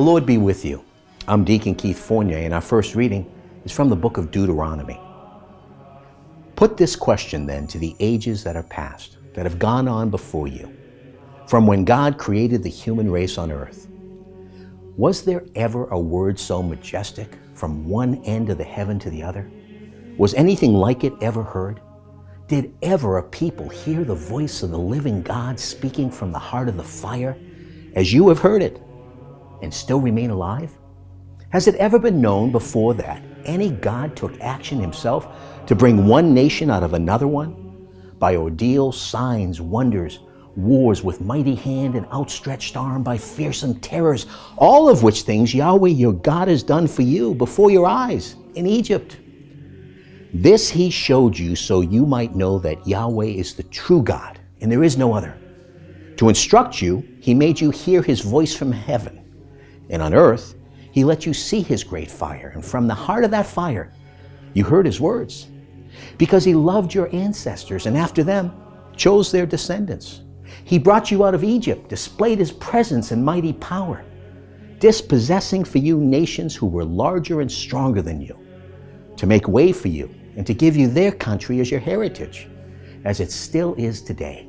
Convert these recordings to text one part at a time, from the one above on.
Lord be with you. I'm Deacon Keith Fournier, and our first reading is from the book of Deuteronomy. Put this question then to the ages that are past, that have gone on before you, from when God created the human race on earth. Was there ever a word so majestic from one end of the heaven to the other? Was anything like it ever heard? Did ever a people hear the voice of the living God speaking from the heart of the fire, as you have heard it, and still remain alive? Has it ever been known before that any God took action himself to bring one nation out of another one? By ordeals, signs, wonders, wars with mighty hand and outstretched arm, by fearsome terrors, all of which things Yahweh your God has done for you before your eyes in Egypt. This he showed you so you might know that Yahweh is the true God and there is no other. To instruct you, he made you hear his voice from heaven. And on earth, he let you see his great fire. And from the heart of that fire, you heard his words. Because he loved your ancestors and after them chose their descendants. He brought you out of Egypt, displayed his presence and mighty power, dispossessing for you nations who were larger and stronger than you, to make way for you and to give you their country as your heritage, as it still is today.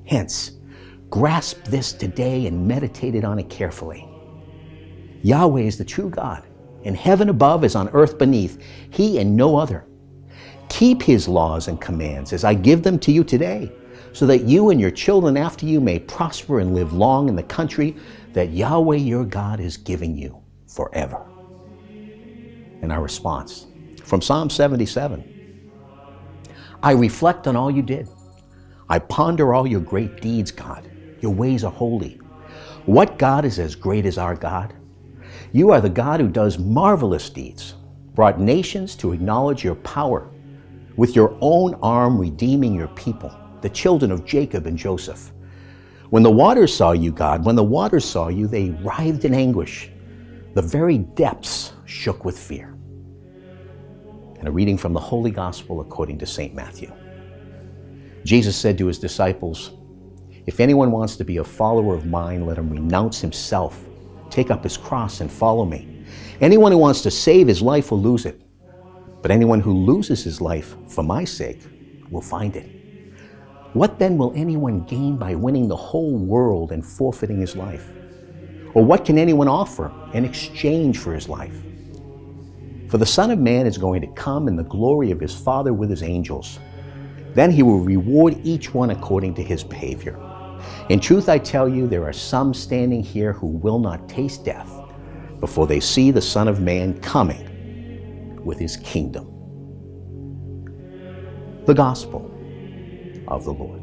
Hence, grasp this today and meditate on it carefully. Yahweh is the true God, and heaven above is on earth beneath, he and no other. Keep his laws and commands as I give them to you today, so that you and your children after you may prosper and live long in the country that Yahweh your God is giving you forever. And our response from Psalm 77. I reflect on all you did. I ponder all your great deeds, God. Your ways are holy. What God is as great as our God? You are the God who does marvelous deeds, brought nations to acknowledge your power, with your own arm redeeming your people, the children of Jacob and Joseph. When the waters saw you, God, when the waters saw you, they writhed in anguish. The very depths shook with fear. And a reading from the Holy Gospel according to St. Matthew. Jesus said to his disciples, if anyone wants to be a follower of mine, let him renounce himself, take up his cross and follow me. Anyone who wants to save his life will lose it, but anyone who loses his life for my sake will find it. What then will anyone gain by winning the whole world and forfeiting his life? Or what can anyone offer in exchange for his life? For the Son of Man is going to come in the glory of his Father with his angels. Then he will reward each one according to his behavior. In truth, I tell you, there are some standing here who will not taste death before they see the Son of Man coming with his kingdom. The Gospel of the Lord.